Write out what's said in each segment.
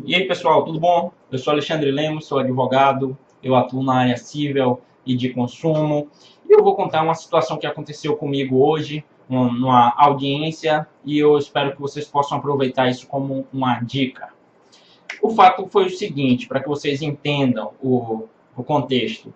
E aí, pessoal, tudo bom? Eu sou Alexandre Lemos, sou advogado, eu atuo na área civil e de consumo. E eu vou contar uma situação que aconteceu comigo hoje, numa audiência, e eu espero que vocês possam aproveitar isso como uma dica. O fato foi o seguinte, para que vocês entendam o contexto.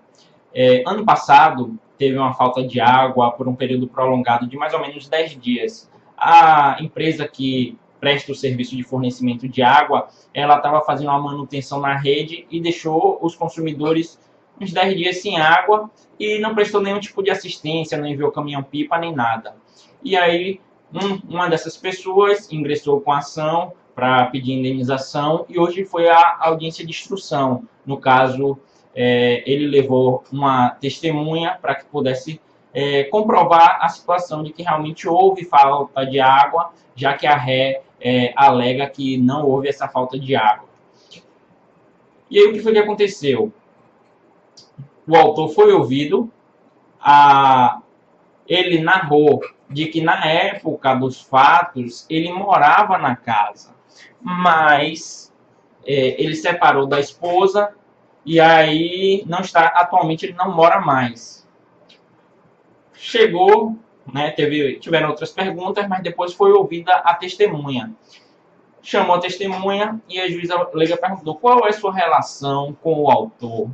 Ano passado, teve uma falta de água por um período prolongado de mais ou menos 10 dias. A empresa que presta o serviço de fornecimento de água, ela estava fazendo uma manutenção na rede e deixou os consumidores uns 10 dias sem água e não prestou nenhum tipo de assistência, não enviou caminhão-pipa nem nada. E aí, uma dessas pessoas ingressou com ação para pedir indenização e hoje foi a audiência de instrução. No caso, ele levou uma testemunha para que pudesse comprovar a situação de que realmente houve falta de água, já que a ré alega que não houve essa falta de água. E aí o que foi que aconteceu? O autor foi ouvido, ele narrou de que na época dos fatos ele morava na casa, mas ele separou da esposa e aí atualmente ele não mora mais. Chegou, né, tiveram outras perguntas, mas depois foi ouvida a testemunha. Chamou a testemunha e a juíza leiga perguntou: qual é a sua relação com o autor?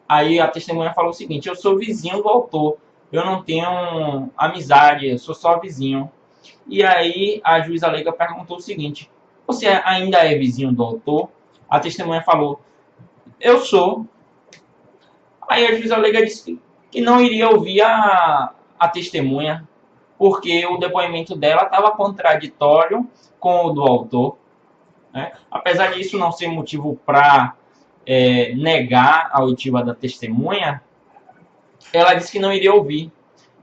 Aí a testemunha falou o seguinte: eu sou vizinho do autor, eu não tenho amizade, eu sou só vizinho. E aí a juíza leiga perguntou o seguinte: você ainda é vizinho do autor? A testemunha falou: eu sou. Aí a juíza leiga disse que não iria ouvir a testemunha, porque o depoimento dela estava contraditório com o do autor. Né? Apesar disso não ser motivo para negar a oitiva da testemunha, ela disse que não iria ouvir.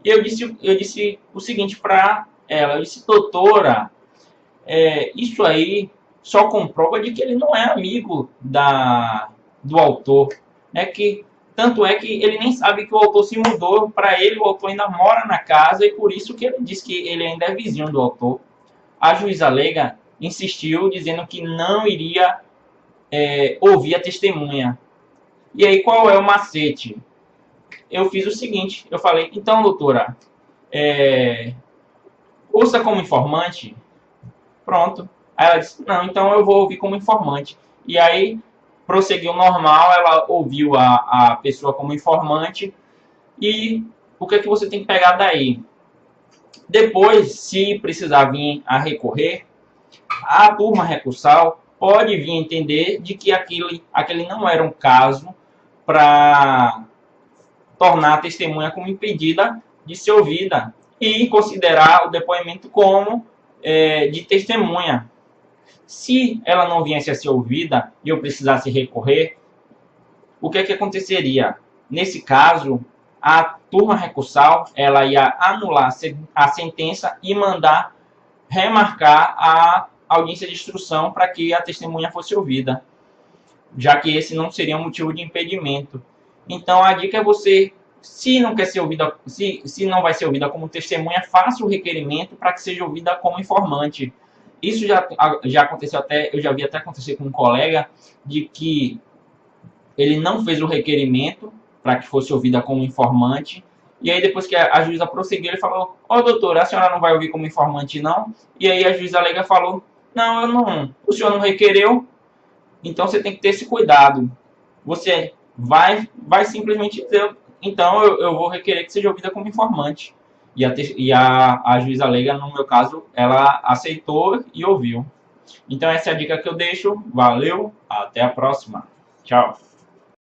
E eu disse o seguinte para ela: eu disse, doutora, isso aí só comprova de que ele não é amigo do autor. Né? Tanto é que ele nem sabe que o autor se mudou. Para ele, o autor ainda mora na casa e por isso que ele diz que ele ainda é vizinho do autor. A juíza leiga insistiu, dizendo que não iria ouvir a testemunha. E aí, qual é o macete? Eu fiz o seguinte, eu falei: então, doutora, ouça como informante. Pronto. Aí ela disse: não, então eu vou ouvir como informante. E aí prosseguiu normal, ela ouviu a pessoa como informante. E o que é que você tem que pegar daí? Depois, se precisar vir a recorrer, a turma recursal pode vir entender de que aquele não era um caso para tornar a testemunha como impedida de ser ouvida e considerar o depoimento como de testemunha. Se ela não viesse a ser ouvida e eu precisasse recorrer, o que é que aconteceria? Nesse caso, a turma recursal ela ia anular a sentença e mandar remarcar a audiência de instrução para que a testemunha fosse ouvida, já que esse não seria um motivo de impedimento. Então, a dica é você, se não quer ser ouvida, se não vai ser ouvida como testemunha, faça o requerimento para que seja ouvida como informante. Isso já aconteceu eu já vi até acontecer com um colega, de que ele não fez o requerimento para que fosse ouvida como informante, e aí depois que a juíza prosseguiu, ele falou: doutora, a senhora não vai ouvir como informante, não? E aí a juíza leiga falou: não, eu não, o senhor não requereu, então você tem que ter esse cuidado. Você vai simplesmente dizer: então eu vou requerer que seja ouvida como informante. E a juíza leiga, no meu caso, ela aceitou e ouviu. Então essa é a dica que eu deixo. Valeu, até a próxima. Tchau.